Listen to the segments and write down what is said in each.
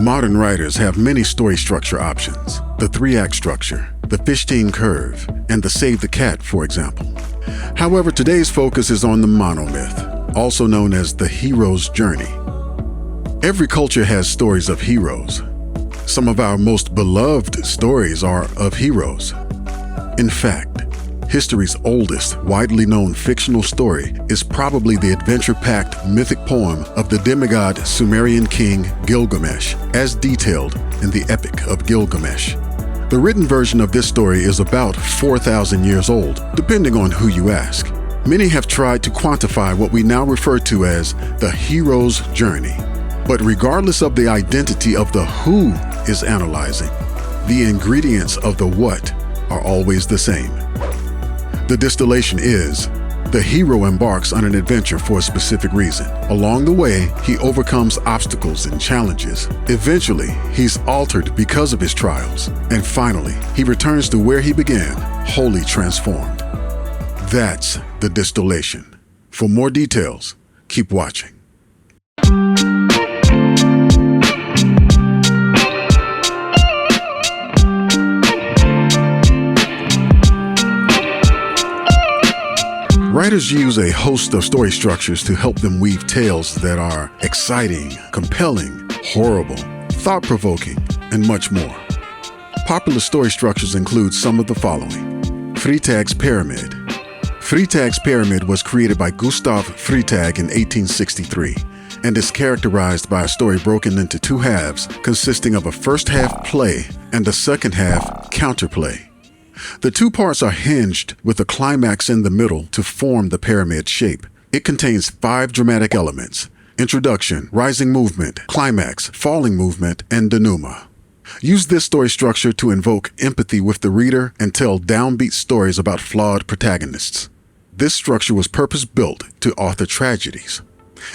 Modern writers have many story structure options: the 3-act structure, the Fichtean Curve, and the Save the Cat, for example. However, today's focus is on the monomyth, also known as the hero's journey. Every culture has stories of heroes. Some of our most beloved stories are of heroes. In fact, history's oldest, widely known fictional story is probably the adventure-packed mythic poem of the demigod Sumerian king Gilgamesh, as detailed in the Epic of Gilgamesh. The written version of this story is about 4,000 years old, depending on who you ask. Many have tried to quantify what we now refer to as the hero's journey. But regardless of the identity of the who is analyzing, the ingredients of the what are always the same. The distillation is, the hero embarks on an adventure for a specific reason. Along the way, he overcomes obstacles and challenges. Eventually, he's altered because of his trials. And finally, he returns to where he began, wholly transformed. That's the distillation. For more details, keep watching. Writers use a host of story structures to help them weave tales that are exciting, compelling, horrible, thought-provoking, and much more. Popular story structures include some of the following. Freytag's Pyramid. Freytag's Pyramid was created by Gustav Freytag in 1863 and is characterized by a story broken into two halves consisting of a first half play and a second half counterplay. The two parts are hinged with a climax in the middle to form the pyramid shape. It contains 5 dramatic elements: introduction, rising movement, climax, falling movement, and denouement. Use this story structure to invoke empathy with the reader and tell downbeat stories about flawed protagonists. This structure was purpose-built to author tragedies.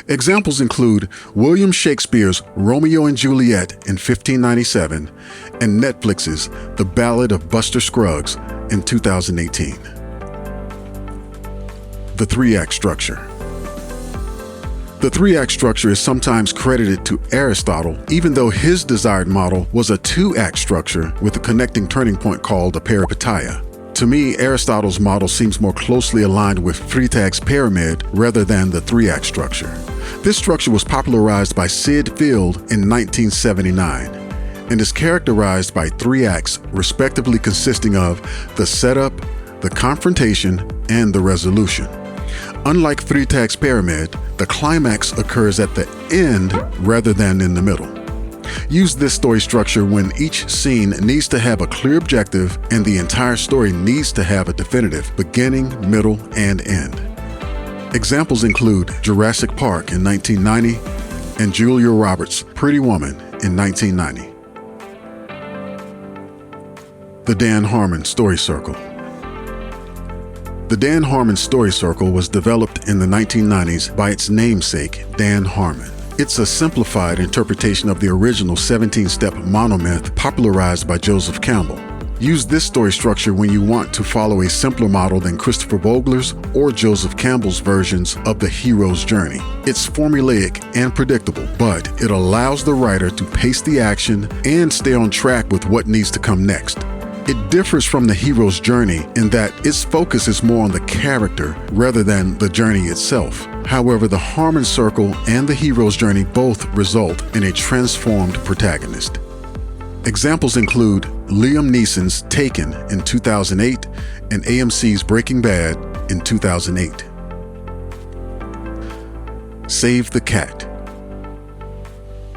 Examples include William Shakespeare's Romeo and Juliet in 1597 and Netflix's The Ballad of Buster Scruggs in 2018. The 3-act structure. The 3-act structure is sometimes credited to Aristotle, even though his desired model was a 2-act structure with a connecting turning point called a peripeteia. To me, Aristotle's model seems more closely aligned with Freytag's pyramid rather than the 3-act structure. This structure was popularized by Sid Field in 1979 and is characterized by 3 acts, respectively consisting of the setup, the confrontation, and the resolution. Unlike Freytag's pyramid, the climax occurs at the end rather than in the middle. Use this story structure when each scene needs to have a clear objective and the entire story needs to have a definitive beginning, middle, and end. Examples include Jurassic Park in 1990 and Julia Roberts' Pretty Woman in 1990. The Dan Harmon Story Circle. The Dan Harmon Story Circle was developed in the 1990s by its namesake, Dan Harmon. It's a simplified interpretation of the original 17-step monomyth popularized by Joseph Campbell. Use this story structure when you want to follow a simpler model than Christopher Vogler's or Joseph Campbell's versions of the hero's journey. It's formulaic and predictable, but it allows the writer to pace the action and stay on track with what needs to come next. It differs from the hero's journey in that its focus is more on the character rather than the journey itself. However, the Harmon Circle and the hero's journey both result in a transformed protagonist. Examples include Liam Neeson's Taken in 2008 and AMC's Breaking Bad in 2008. Save the Cat.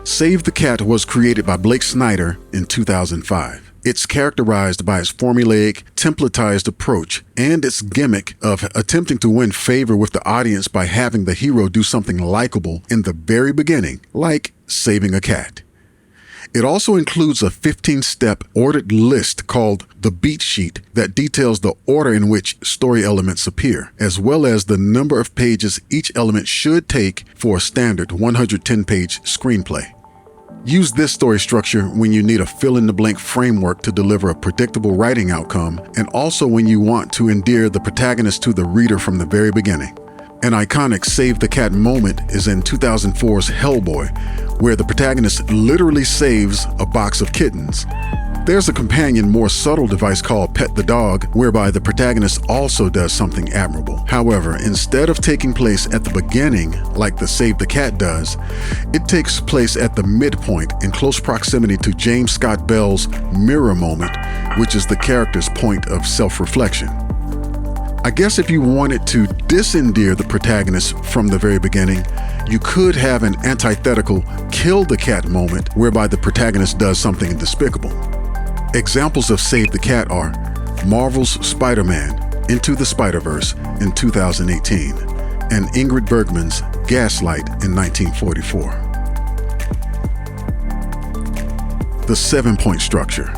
Save the Cat was created by Blake Snyder in 2005. It's characterized by its formulaic, templatized approach and its gimmick of attempting to win favor with the audience by having the hero do something likable in the very beginning, like saving a cat. It also includes a 15-step ordered list called the beat sheet that details the order in which story elements appear, as well as the number of pages each element should take for a standard 110-page screenplay. Use this story structure when you need a fill-in-the-blank framework to deliver a predictable writing outcome, and also when you want to endear the protagonist to the reader from the very beginning. An iconic Save the Cat moment is in 2004's Hellboy, where the protagonist literally saves a box of kittens. There's a companion, more subtle device called Pet the Dog, whereby the protagonist also does something admirable. However, instead of taking place at the beginning, like the Save the Cat does, it takes place at the midpoint in close proximity to James Scott Bell's mirror moment, which is the character's point of self-reflection. I guess if you wanted to disendear the protagonist from the very beginning, you could have an antithetical kill the cat moment whereby the protagonist does something despicable. Examples of Save the Cat are Marvel's Spider-Man Into the Spider-Verse in 2018 and Ingrid Bergman's Gaslight in 1944. The 7-point structure.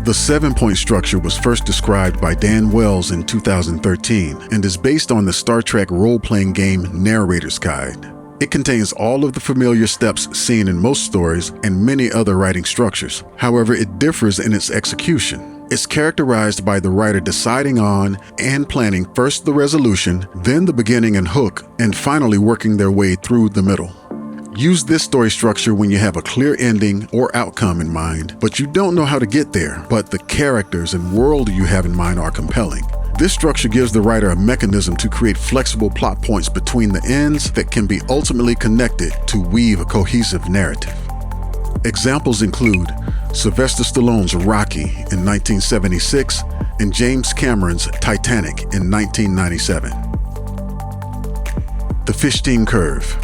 The 7-point structure was first described by Dan Wells in 2013 and is based on the Star Trek role-playing game Narrator's Guide. It contains all of the familiar steps seen in most stories and many other writing structures. However, it differs in its execution. It's characterized by the writer deciding on and planning first the resolution, then the beginning and hook, and finally working their way through the middle. Use this story structure when you have a clear ending or outcome in mind, but you don't know how to get there, but the characters and world you have in mind are compelling. This structure gives the writer a mechanism to create flexible plot points between the ends that can be ultimately connected to weave a cohesive narrative. Examples include Sylvester Stallone's Rocky in 1976 and James Cameron's Titanic in 1997. The Fichtean Curve.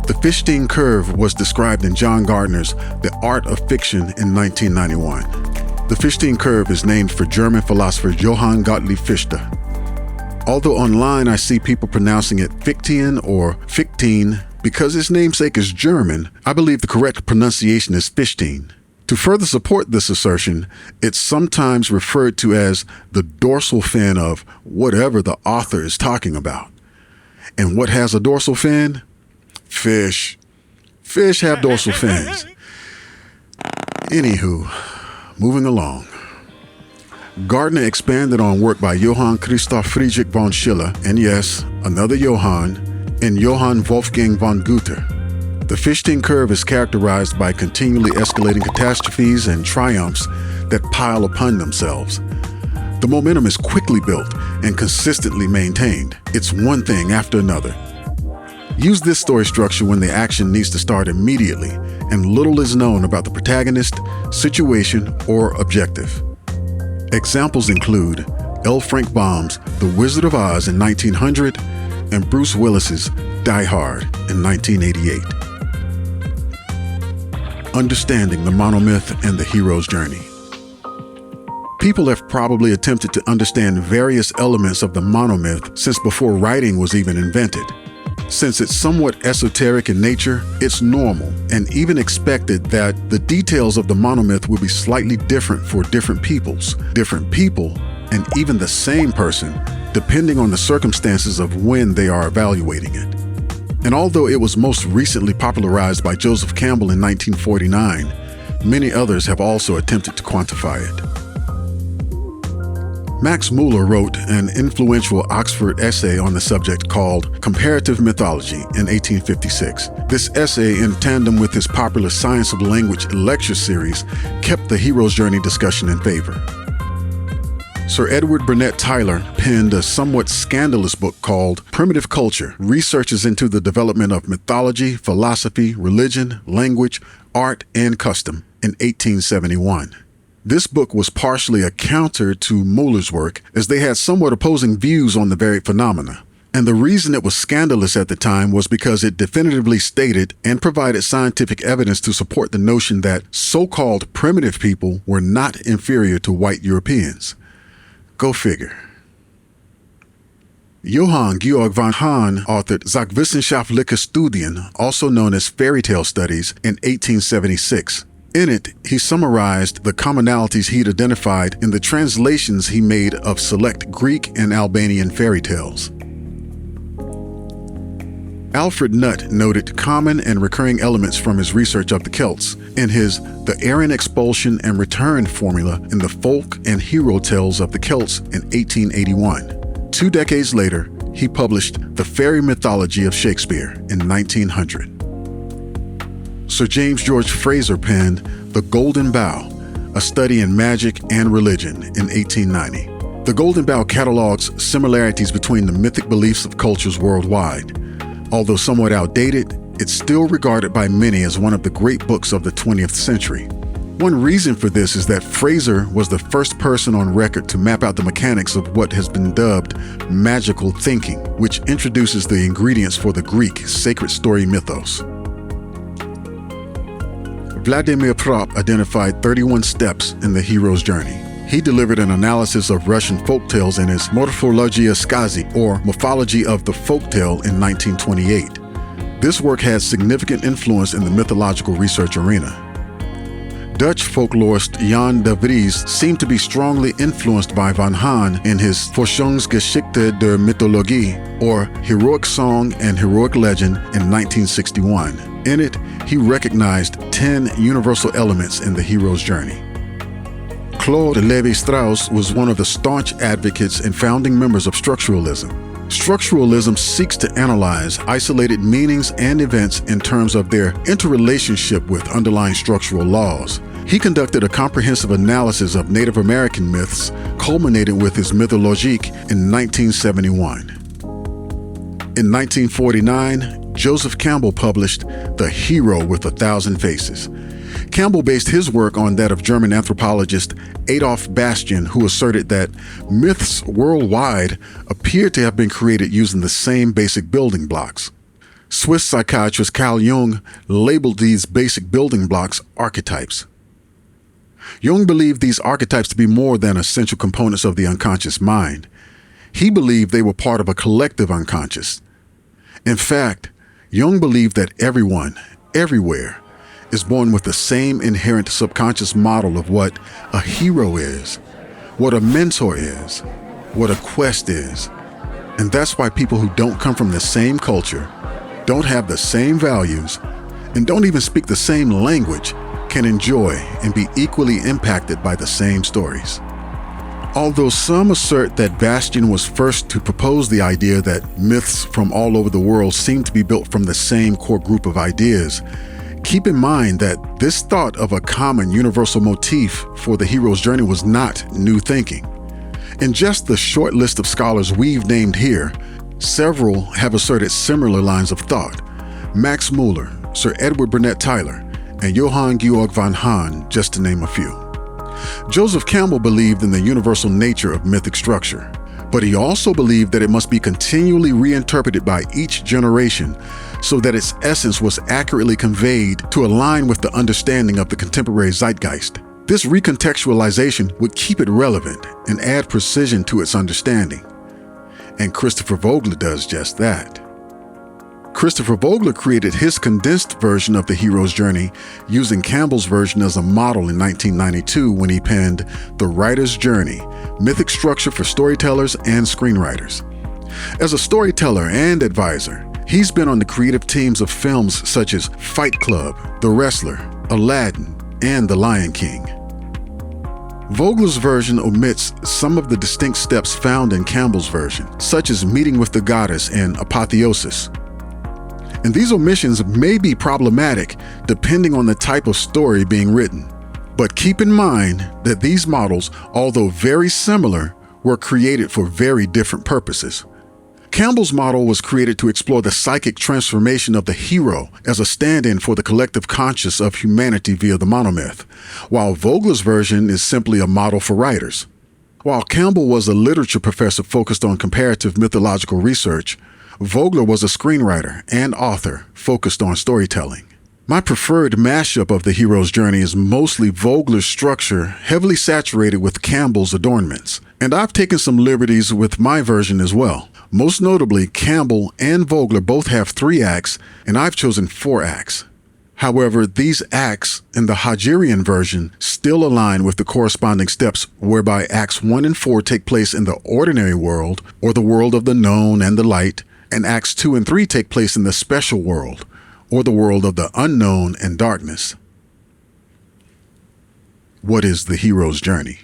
The Fichtean Curve was described in John Gardner's The Art of Fiction in 1991. The Fichtean Curve is named for German philosopher Johann Gottlieb Fichte. Although online I see people pronouncing it Fichtean or Fichtean, because its namesake is German, I believe the correct pronunciation is Fichtean. To further support this assertion, it's sometimes referred to as the dorsal fin of whatever the author is talking about. And what has a dorsal fin? Fish. Fish have dorsal fins. Anywho, moving along. Gardner expanded on work by Johann Christoph Friedrich von Schiller, and yes, another Johann, and Johann Wolfgang von Goethe. The Fichtean Curve is characterized by continually escalating catastrophes and triumphs that pile upon themselves. The momentum is quickly built and consistently maintained. It's one thing after another. Use this story structure when the action needs to start immediately and little is known about the protagonist, situation, or objective. Examples include L. Frank Baum's The Wizard of Oz in 1900 and Bruce Willis's Die Hard in 1988. Understanding the monomyth and the hero's journey. People have probably attempted to understand various elements of the monomyth since before writing was even invented. Since it's somewhat esoteric in nature, it's normal and even expected that the details of the monomyth will be slightly different for different people, and even the same person, depending on the circumstances of when they are evaluating it. And although it was most recently popularized by Joseph Campbell in 1949, many others have also attempted to quantify it. Max Muller wrote an influential Oxford essay on the subject called Comparative Mythology in 1856. This essay, in tandem with his popular Science of Language lecture series, kept the hero's journey discussion in favor. Sir Edward Burnett Tylor penned a somewhat scandalous book called Primitive Culture, Researches into the Development of Mythology, Philosophy, Religion, Language, Art, and Custom in 1871. This book was partially a counter to Muller's work, as they had somewhat opposing views on the very phenomena. And the reason it was scandalous at the time was because it definitively stated and provided scientific evidence to support the notion that so-called primitive people were not inferior to white Europeans. Go figure. Johann Georg von Hahn authored Sachwissenschaftliche Studien, also known as Fairy Tale Studies, in 1876. In it, he summarized the commonalities he'd identified in the translations he made of select Greek and Albanian fairy tales. Alfred Nutt noted common and recurring elements from his research of the Celts in his The Aryan Expulsion and Return formula in the Folk and Hero Tales of the Celts in 1881. 2 decades later, he published The Fairy Mythology of Shakespeare in 1900. Sir James George Frazer penned The Golden Bough, a study in magic and religion in 1890. The Golden Bough catalogs similarities between the mythic beliefs of cultures worldwide. Although somewhat outdated, it's still regarded by many as one of the great books of the 20th century. One reason for this is that Frazer was the first person on record to map out the mechanics of what has been dubbed magical thinking, which introduces the ingredients for the Greek sacred story mythos. Vladimir Propp identified 31 steps in the hero's journey. He delivered an analysis of Russian folktales in his Morphologia Skazy, or Morphology of the Folktale, in 1928. This work had significant influence in the mythological research arena. Dutch folklorist Johann de Vries seemed to be strongly influenced by Van Hahn in his Forschungsgeschichte der Mythologie, or Heroic Song and Heroic Legend, in 1961. In it, he recognized 10 universal elements in the hero's journey. Claude Levi-Strauss was one of the staunch advocates and founding members of structuralism. Structuralism seeks to analyze isolated meanings and events in terms of their interrelationship with underlying structural laws. He conducted a comprehensive analysis of Native American myths, culminating with his Mythologique in 1971. In 1949, Joseph Campbell published The Hero with a Thousand Faces. Campbell based his work on that of German anthropologist Adolf Bastian, who asserted that myths worldwide appear to have been created using the same basic building blocks. Swiss psychiatrist Carl Jung labeled these basic building blocks archetypes. Jung believed these archetypes to be more than essential components of the unconscious mind. He believed they were part of a collective unconscious. In fact, Jung believed that everyone, everywhere, is born with the same inherent subconscious model of what a hero is, what a mentor is, what a quest is. And that's why people who don't come from the same culture, don't have the same values, and don't even speak the same language can enjoy and be equally impacted by the same stories. Although some assert that Bastian was first to propose the idea that myths from all over the world seem to be built from the same core group of ideas, keep in mind that this thought of a common universal motif for the hero's journey was not new thinking. In just the short list of scholars we've named here, several have asserted similar lines of thought. Max Muller, Sir Edward Burnett Tylor, and Johann Georg von Hahn, just to name a few. Joseph Campbell believed in the universal nature of mythic structure, but he also believed that it must be continually reinterpreted by each generation so that its essence was accurately conveyed to align with the understanding of the contemporary zeitgeist. This recontextualization would keep it relevant and add precision to its understanding. And Christopher Vogler does just that. Christopher Vogler created his condensed version of the hero's journey using Campbell's version as a model in 1992 when he penned The Writer's Journey, Mythic Structure for Storytellers and Screenwriters. As a storyteller and advisor, he's been on the creative teams of films such as Fight Club, The Wrestler, Aladdin, and The Lion King. Vogler's version omits some of the distinct steps found in Campbell's version, such as meeting with the goddess and apotheosis. And these omissions may be problematic depending on the type of story being written. But keep in mind that these models, although very similar, were created for very different purposes. Campbell's model was created to explore the psychic transformation of the hero as a stand-in for the collective conscious of humanity via the monomyth, while Vogler's version is simply a model for writers. While Campbell was a literature professor focused on comparative mythological research, Vogler was a screenwriter and author focused on storytelling. My preferred mashup of the hero's journey is mostly Vogler's structure heavily saturated with Campbell's adornments, and I've taken some liberties with my version as well. Most notably, Campbell and Vogler both have 3 acts, and I've chosen 4 acts. However, these acts in the Hodgerian version still align with the corresponding steps whereby acts 1 and 4 take place in the ordinary world, or the world of the known and the light, and acts 2 and 3 take place in the special world, or the world of the unknown and darkness. What is the hero's journey?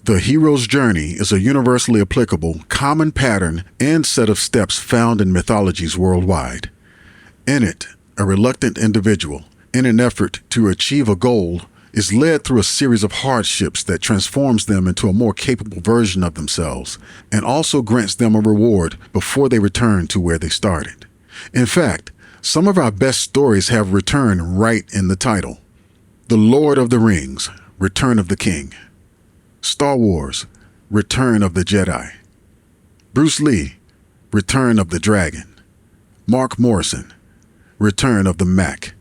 The hero's journey is a universally applicable, common pattern and set of steps found in mythologies worldwide. In it, a reluctant individual, in an effort to achieve a goal, is led through a series of hardships that transforms them into a more capable version of themselves and also grants them a reward before they return to where they started. In fact, some of our best stories have return right in the title. The Lord of the Rings, Return of the King. Star Wars, Return of the Jedi. Bruce Lee, Return of the Dragon. Mark Morrison, Return of the Mac.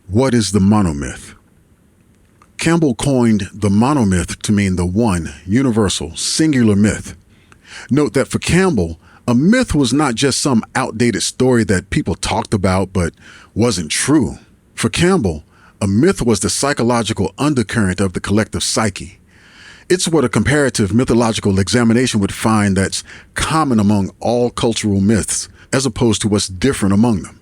What is the monomyth? Campbell coined the monomyth to mean the one, universal, singular myth. Note that for Campbell, a myth was not just some outdated story that people talked about but wasn't true. For Campbell, a myth was the psychological undercurrent of the collective psyche. It's what a comparative mythological examination would find that's common among all cultural myths, as opposed to what's different among them.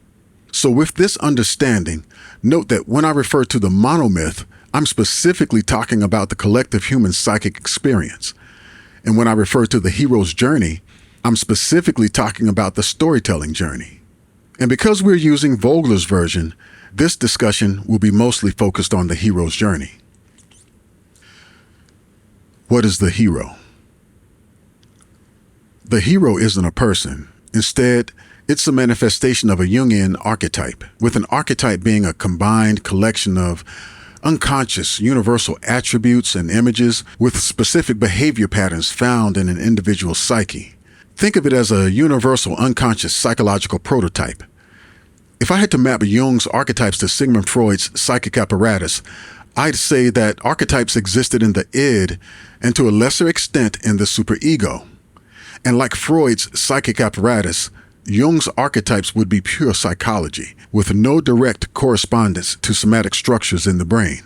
So with this understanding, note that when I refer to the monomyth, I'm specifically talking about the collective human psychic experience. And when I refer to the hero's journey, I'm specifically talking about the storytelling journey. And because we're using Vogler's version, this discussion will be mostly focused on the hero's journey. What is the hero? The hero isn't a person. Instead, it's a manifestation of a Jungian archetype, with an archetype being a combined collection of unconscious, universal attributes and images with specific behavior patterns found in an individual's psyche. Think of it as a universal unconscious psychological prototype. If I had to map Jung's archetypes to Sigmund Freud's psychic apparatus, I'd say that archetypes existed in the id and to a lesser extent in the superego. And like Freud's psychic apparatus, Jung's archetypes would be pure psychology, with no direct correspondence to somatic structures in the brain.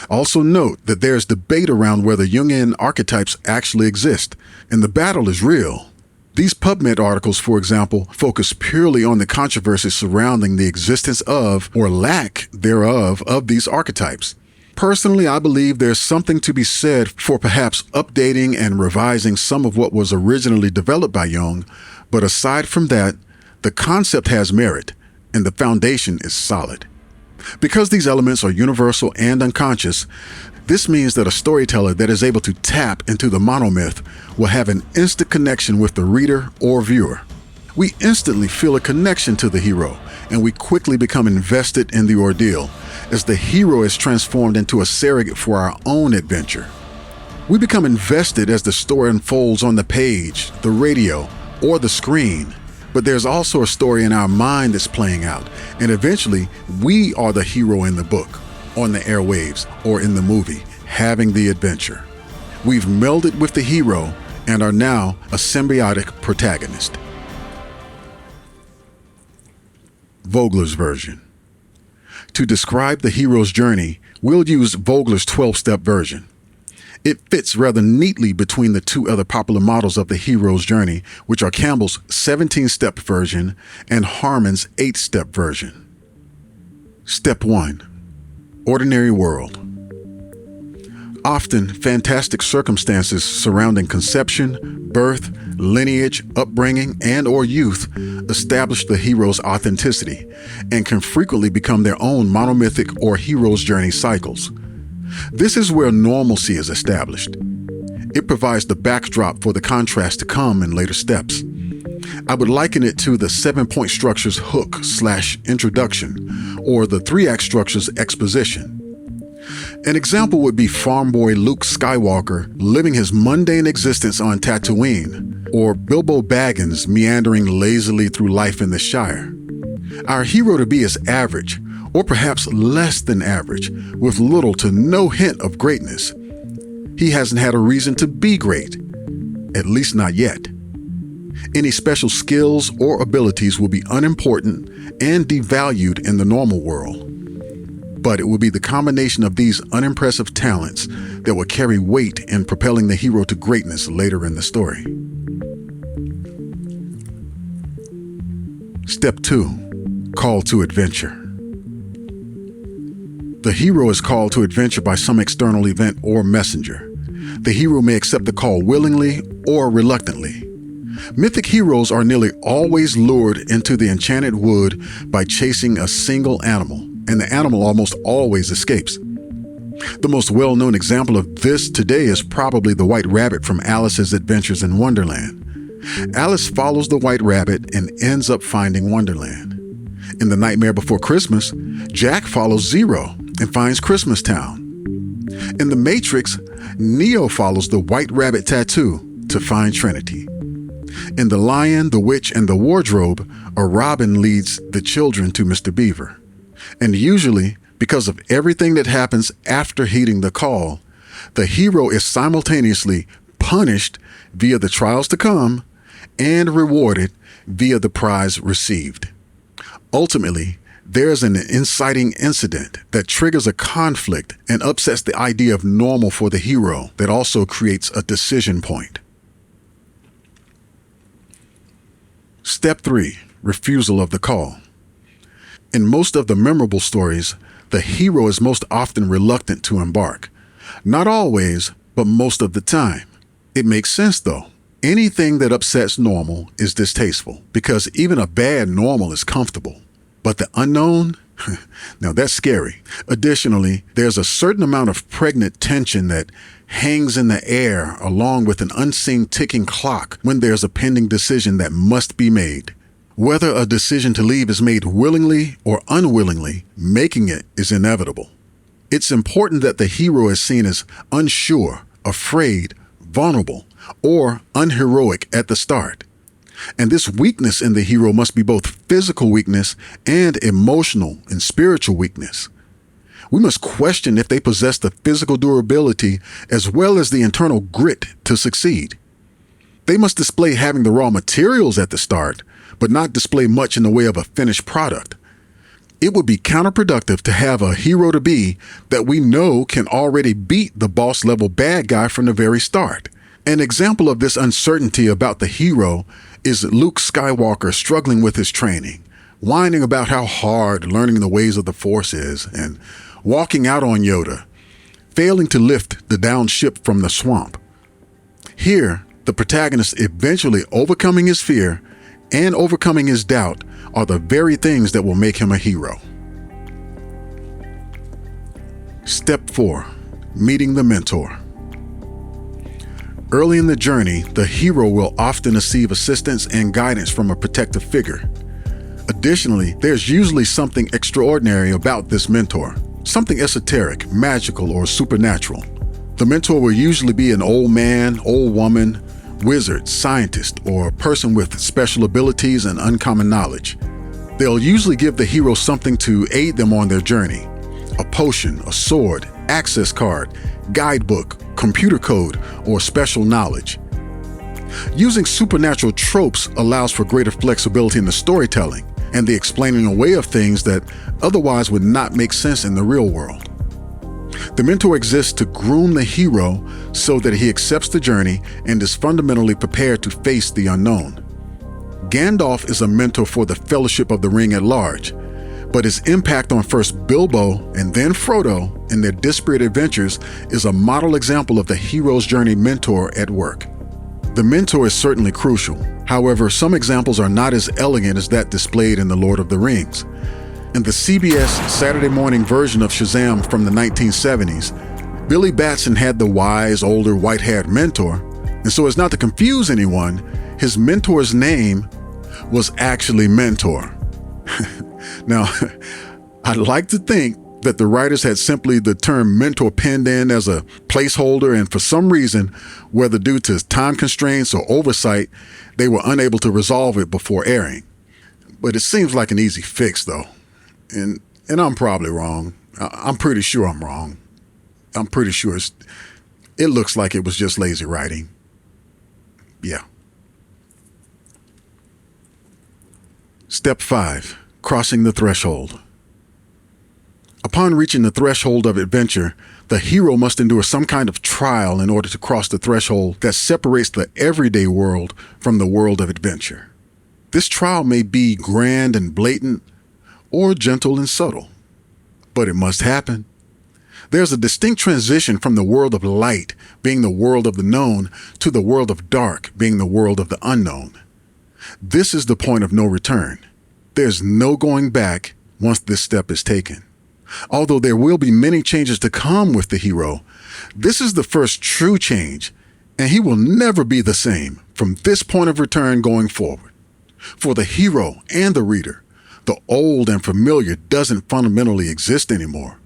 Also note that there's debate around whether Jungian archetypes actually exist, and the battle is real. These PubMed articles, for example, focus purely on the controversy surrounding the existence of, or lack thereof, of these archetypes. Personally, I believe there's something to be said for perhaps updating and revising some of what was originally developed by Jung, but aside from that, the concept has merit, and the foundation is solid. Because these elements are universal and unconscious, this means that a storyteller that is able to tap into the monomyth will have an instant connection with the reader or viewer. We instantly feel a connection to the hero, and we quickly become invested in the ordeal, as the hero is transformed into a surrogate for our own adventure. We become invested as the story unfolds on the page, the radio, or the screen. But there's also a story in our mind that's playing out, and eventually we are the hero in the book, on the airwaves, or in the movie, having the adventure. We've melded with the hero and are now a symbiotic protagonist. Vogler's version. To describe the hero's journey, we'll use Vogler's 12-step version. It fits rather neatly between the two other popular models of the hero's journey, which are Campbell's 17-step version and Harmon's 8-step version. Step 1. Ordinary world. Often, fantastic circumstances surrounding conception, birth, lineage, upbringing, and/or youth establish the hero's authenticity and can frequently become their own monomythic or hero's journey cycles. This is where normalcy is established. It provides the backdrop for the contrast to come in later steps. I would liken it to the 7-point structure's hook/introduction, or the 3-act structure's exposition. An example would be farm boy Luke Skywalker living his mundane existence on Tatooine, or Bilbo Baggins meandering lazily through life in the Shire. Our hero to be is average, or perhaps less than average, with little to no hint of greatness. He hasn't had a reason to be great, at least not yet. Any special skills or abilities will be unimportant and devalued in the normal world. But it will be the combination of these unimpressive talents that will carry weight in propelling the hero to greatness later in the story. Step 2. Call to adventure. The hero is called to adventure by some external event or messenger. The hero may accept the call willingly or reluctantly. Mythic heroes are nearly always lured into the enchanted wood by chasing a single animal, and the animal almost always escapes. The most well-known example of this today is probably the White Rabbit from Alice's Adventures in Wonderland. Alice follows the White Rabbit and ends up finding Wonderland. In The Nightmare Before Christmas, Jack follows Zero and finds Christmas Town. In The Matrix, Neo follows the White Rabbit tattoo to find Trinity. In The Lion, the Witch, and the Wardrobe, a robin leads the children to Mr. Beaver. And usually, because of everything that happens after heeding the call, the hero is simultaneously punished via the trials to come and rewarded via the prize received. Ultimately, there's an inciting incident that triggers a conflict and upsets the idea of normal for the hero that also creates a decision point. Step 3. Refusal of the call. In most of the memorable stories, the hero is most often reluctant to embark. Not always, but most of the time. It makes sense though. Anything that upsets normal is distasteful because even a bad normal is comfortable. But the unknown? Now that's scary. Additionally, there's a certain amount of pregnant tension that hangs in the air along with an unseen ticking clock when there's a pending decision that must be made. Whether a decision to leave is made willingly or unwillingly, making it is inevitable. It's important that the hero is seen as unsure, afraid, vulnerable, or unheroic at the start. And this weakness in the hero must be both physical weakness and emotional and spiritual weakness. We must question if they possess the physical durability as well as the internal grit to succeed. They must display having the raw materials at the start, but not display much in the way of a finished product. It would be counterproductive to have a hero-to-be that we know can already beat the boss-level bad guy from the very start. An example of this uncertainty about the hero is Luke Skywalker struggling with his training, whining about how hard learning the ways of the Force is, and walking out on Yoda, failing to lift the downed ship from the swamp. Here, the protagonist eventually overcoming his fear and overcoming his doubt are the very things that will make him a hero. Step 4. Meeting the mentor. Early in the journey, the hero will often receive assistance and guidance from a protective figure. Additionally, there's usually something extraordinary about this mentor, something esoteric, magical, or supernatural. The mentor will usually be an old man, old woman, wizard, scientist, or a person with special abilities and uncommon knowledge. They'll usually give the hero something to aid them on their journey: a potion, a sword, access card, guidebook, computer code, or special knowledge. Using supernatural tropes allows for greater flexibility in the storytelling and the explaining away of things that otherwise would not make sense in the real world. The mentor exists to groom the hero so that he accepts the journey and is fundamentally prepared to face the unknown. Gandalf is a mentor for the Fellowship of the Ring at large, but his impact on first Bilbo and then Frodo in their disparate adventures is a model example of the hero's journey mentor at work. The mentor is certainly crucial. However, some examples are not as elegant as that displayed in The Lord of the Rings. In the CBS Saturday morning version of Shazam from the 1970s, Billy Batson had the wise, older, white-haired mentor, and so as not to confuse anyone, his mentor's name was actually Mentor. Now, I'd like to think that the writers had simply the term mentor penned in as a placeholder, and for some reason, whether due to time constraints or oversight, they were unable to resolve it before airing. But it seems like an easy fix, though. And I'm probably wrong. I'm pretty sure I'm wrong. I'm pretty sure it looks like it was just lazy writing. Yeah. Step 5. Crossing the threshold. Upon reaching the threshold of adventure, the hero must endure some kind of trial in order to cross the threshold that separates the everyday world from the world of adventure. This trial may be grand and blatant, or gentle and subtle, but it must happen. There's a distinct transition from the world of light, being the world of the known, to the world of dark, being the world of the unknown. This is the point of no return. There's no going back once this step is taken. Although there will be many changes to come with the hero, this is the first true change, and he will never be the same from this point of return going forward. For the hero and the reader, the old and familiar doesn't fundamentally exist anymore.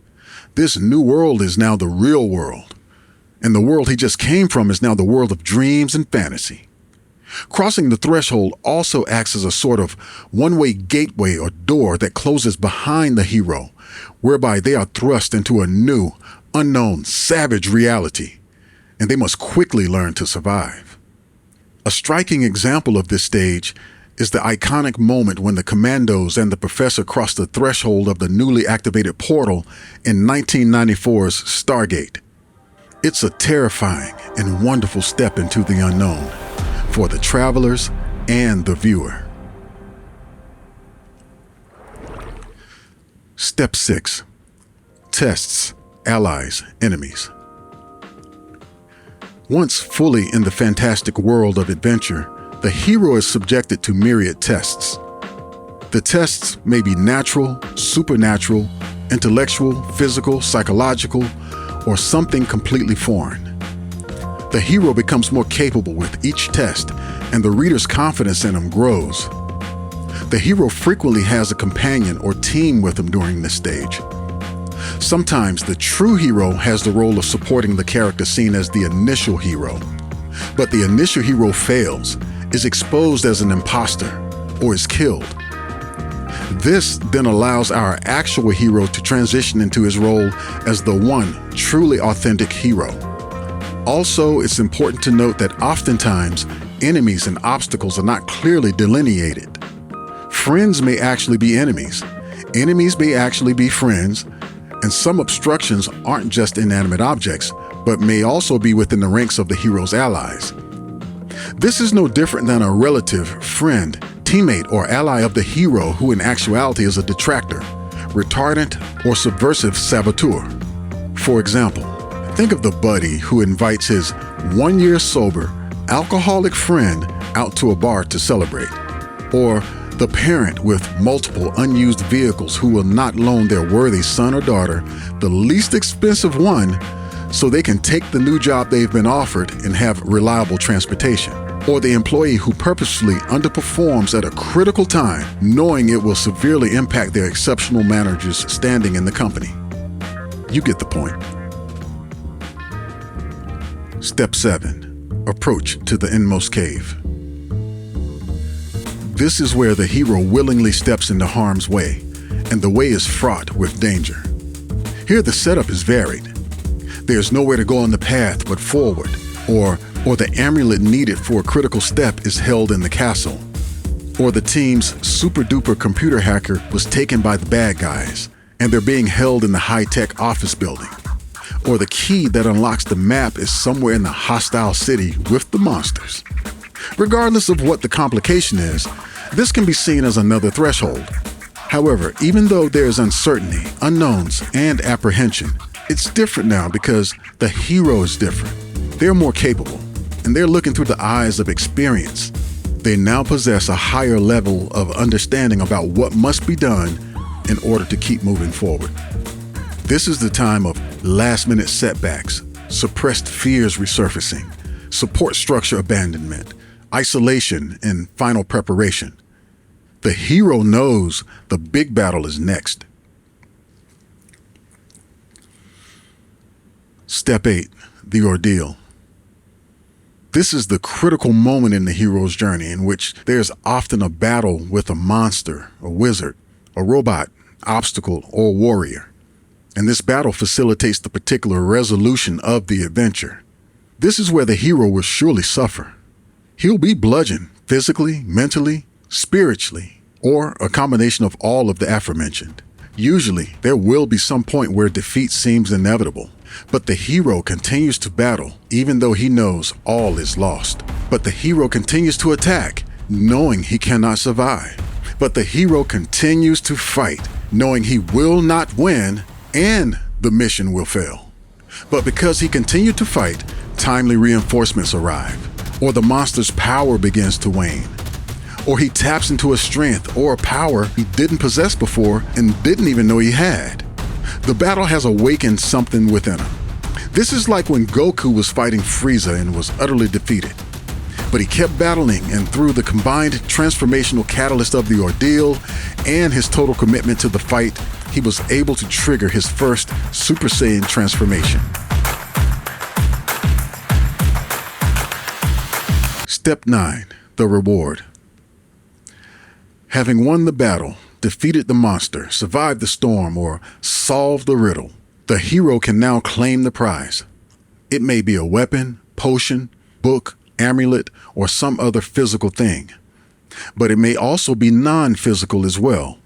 This new world is now the real world, and the world he just came from is now the world of dreams and fantasy. Crossing the threshold also acts as a sort of one-way gateway or door that closes behind the hero, whereby they are thrust into a new, unknown, savage reality, and they must quickly learn to survive. A striking example of this stage is the iconic moment when the commandos and the professor cross the threshold of the newly activated portal in 1994's Stargate. It's a terrifying and wonderful step into the unknown for the travelers and the viewer. Step 6. Tests, allies, enemies. Once fully in the fantastic world of adventure, the hero is subjected to myriad tests. The tests may be natural, supernatural, intellectual, physical, psychological, or something completely foreign. The hero becomes more capable with each test, and the reader's confidence in him grows. The hero frequently has a companion or team with him during this stage. Sometimes the true hero has the role of supporting the character seen as the initial hero. But the initial hero fails, is exposed as an imposter, or is killed. This then allows our actual hero to transition into his role as the one truly authentic hero. Also, it's important to note that oftentimes, enemies and obstacles are not clearly delineated. Friends may actually be enemies. Enemies may actually be friends, and some obstructions aren't just inanimate objects, but may also be within the ranks of the hero's allies. This is no different than a relative, friend, teammate, or ally of the hero who in actuality is a detractor, retardant, or subversive saboteur. For example, think of the buddy who invites his 1 year sober, alcoholic friend out to a bar to celebrate, or the parent with multiple unused vehicles who will not loan their worthy son or daughter the least expensive one so they can take the new job they've been offered and have reliable transportation, or the employee who purposely underperforms at a critical time knowing it will severely impact their exceptional manager's standing in the company. You get the point. Step 7. Approach to the Innermost cave. This is where the hero willingly steps into harm's way, and the way is fraught with danger. Here the setup is varied. There's nowhere to go on the path but forward, or the amulet needed for a critical step is held in the castle, or the team's super-duper computer hacker was taken by the bad guys, and they're being held in the high-tech office building, or the key that unlocks the map is somewhere in the hostile city with the monsters. Regardless of what the complication is, this can be seen as another threshold. However, even though there's uncertainty, unknowns, and apprehension, it's different now because the hero is different. They're more capable, and they're looking through the eyes of experience. They now possess a higher level of understanding about what must be done in order to keep moving forward. This is the time of last-minute setbacks, suppressed fears resurfacing, support structure abandonment, isolation, and final preparation. The hero knows the big battle is next. Step 8, the ordeal. This is the critical moment in the hero's journey in which there's often a battle with a monster, a wizard, a robot, obstacle, or warrior. And this battle facilitates the particular resolution of the adventure. This is where the hero will surely suffer. He'll be bludgeoned physically, mentally, spiritually, or a combination of all of the aforementioned. Usually, there will be some point where defeat seems inevitable, but the hero continues to battle even though he knows all is lost. But the hero continues to attack, knowing he cannot survive. But the hero continues to fight, knowing he will not win, and the mission will fail. But because he continued to fight, timely reinforcements arrive, or the monster's power begins to wane, or he taps into a strength or a power he didn't possess before and didn't even know he had. The battle has awakened something within him. This is like when Goku was fighting Frieza and was utterly defeated. But he kept battling, and through the combined transformational catalyst of the ordeal and his total commitment to the fight, he was able to trigger his first Super Saiyan transformation. Step 9. The reward. Having won the battle, defeated the monster, survived the storm, or solved the riddle, the hero can now claim the prize. It may be a weapon, potion, book, amulet, or some other physical thing. But it may also be non-physical as well.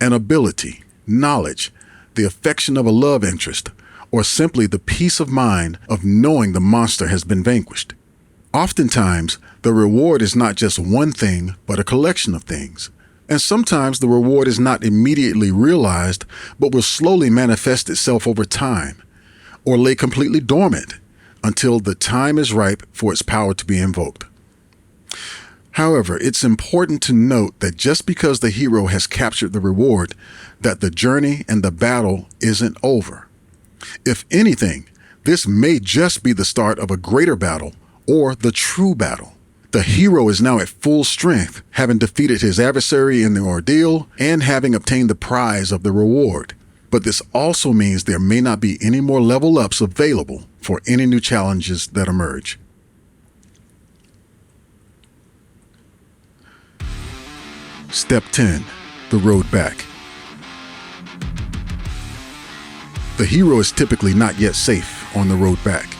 An ability, knowledge, the affection of a love interest, or simply the peace of mind of knowing the monster has been vanquished. Oftentimes, the reward is not just one thing, but a collection of things. And sometimes the reward is not immediately realized, but will slowly manifest itself over time, or lay completely dormant until the time is ripe for its power to be invoked. However, it's important to note that just because the hero has captured the reward, that the journey and the battle isn't over. If anything, this may just be the start of a greater battle, or the true battle. The hero is now at full strength, having defeated his adversary in the ordeal and having obtained the prize of the reward. But this also means there may not be any more level ups available for any new challenges that emerge. Step 10. The road back. The hero is typically not yet safe on the road back.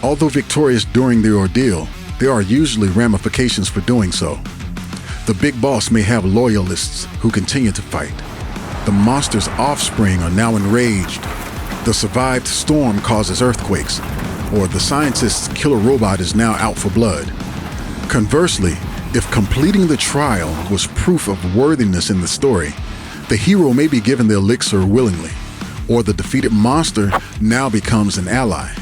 Although victorious during the ordeal, there are usually ramifications for doing so. The big boss may have loyalists who continue to fight. The monster's offspring are now enraged. The survived storm causes earthquakes, or the scientist's killer robot is now out for blood. Conversely, if completing the trial was proof of worthiness in the story, the hero may be given the elixir willingly, or the defeated monster now becomes an ally.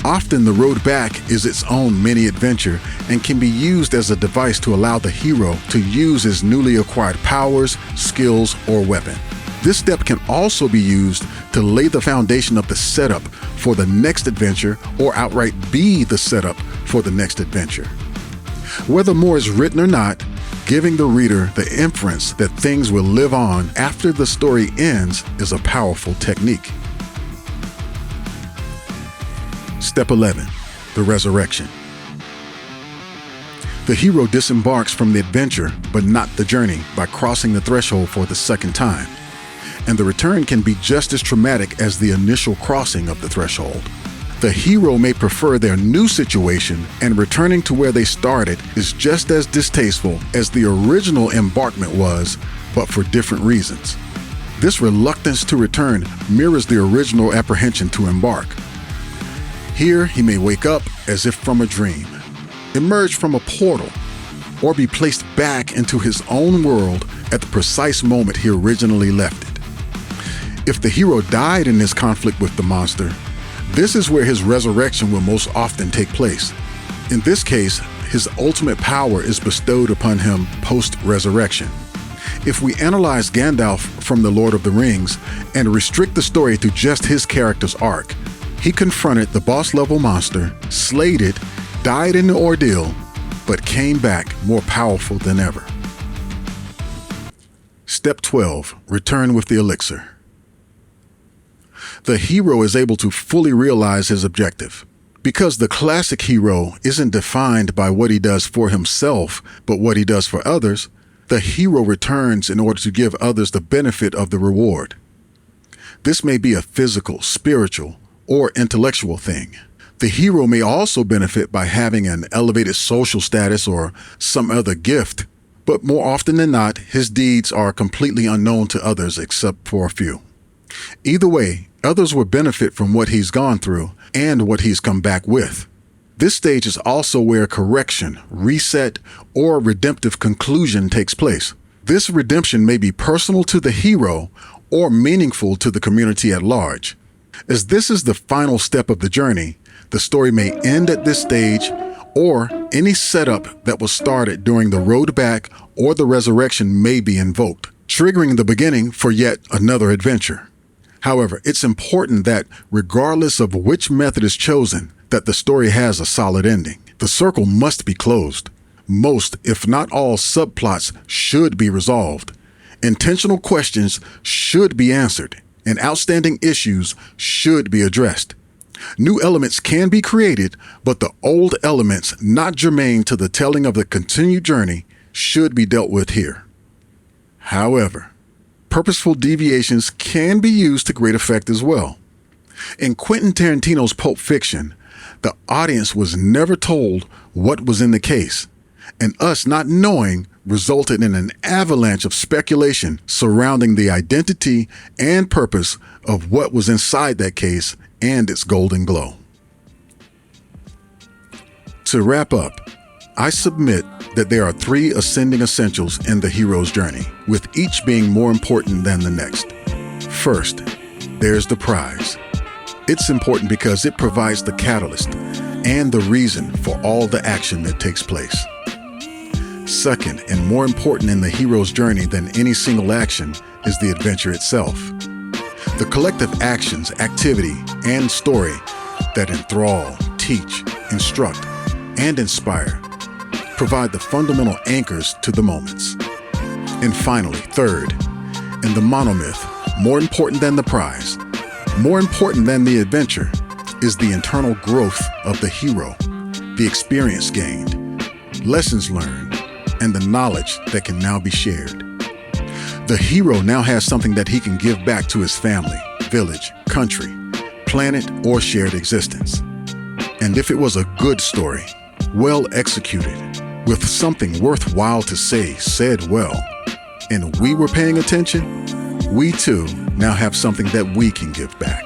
Often the road back is its own mini-adventure and can be used as a device to allow the hero to use his newly acquired powers, skills, or weapon. This step can also be used to lay the foundation of the setup for the next adventure, or outright be the setup for the next adventure. Whether more is written or not, giving the reader the inference that things will live on after the story ends is a powerful technique. Step 11. The resurrection. The hero disembarks from the adventure, but not the journey, by crossing the threshold for the second time. And the return can be just as traumatic as the initial crossing of the threshold. The hero may prefer their new situation, and returning to where they started is just as distasteful as the original embarkment was, but for different reasons. This reluctance to return mirrors the original apprehension to embark. Here, he may wake up as if from a dream, emerge from a portal, or be placed back into his own world at the precise moment he originally left it. If the hero died in this conflict with the monster, this is where his resurrection will most often take place. In this case, his ultimate power is bestowed upon him post-resurrection. If we analyze Gandalf from The Lord of the Rings and restrict the story to just his character's arc, he confronted the boss-level monster, slayed it, died in the ordeal, but came back more powerful than ever. Step 12. Return with the elixir. The hero is able to fully realize his objective. Because the classic hero isn't defined by what he does for himself, but what he does for others, the hero returns in order to give others the benefit of the reward. This may be a physical, spiritual, or intellectual thing. The hero may also benefit by having an elevated social status or some other gift, but more often than not, his deeds are completely unknown to others except for a few. Either way, others will benefit from what he's gone through and what he's come back with. This stage is also where correction, reset, or redemptive conclusion takes place. This redemption may be personal to the hero, or meaningful to the community at large. As this is the final step of the journey, the story may end at this stage, or any setup that was started during the road back or the resurrection may be invoked, triggering the beginning for yet another adventure. However, it's important that, regardless of which method is chosen, that the story has a solid ending. The circle must be closed. Most, if not all, subplots should be resolved. Intentional questions should be answered, and outstanding issues should be addressed. New elements can be created, but the old elements not germane to the telling of the continued journey should be dealt with here. However, purposeful deviations can be used to great effect as well. In Quentin Tarantino's Pulp Fiction, the audience was never told what was in the case, and us not knowing resulted in an avalanche of speculation surrounding the identity and purpose of what was inside that case and its golden glow. To wrap up, I submit that there are 3 ascending essentials in the hero's journey, with each being more important than the next. First, there's the prize. It's important because it provides the catalyst and the reason for all the action that takes place. Second, and more important in the hero's journey than any single action, is the adventure itself. The collective actions, activity, and story that enthrall, teach, instruct, and inspire provide the fundamental anchors to the moments. And finally, third, in the monomyth, more important than the prize, more important than the adventure, is the internal growth of the hero, the experience gained, lessons learned, and the knowledge that can now be shared. The hero now has something that he can give back to his family, village, country, planet, or shared existence. And if it was a good story, well executed, with something worthwhile to say said well, and we were paying attention, we too now have something that we can give back.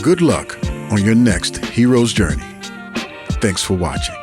Good luck on your next hero's journey. Thanks for watching.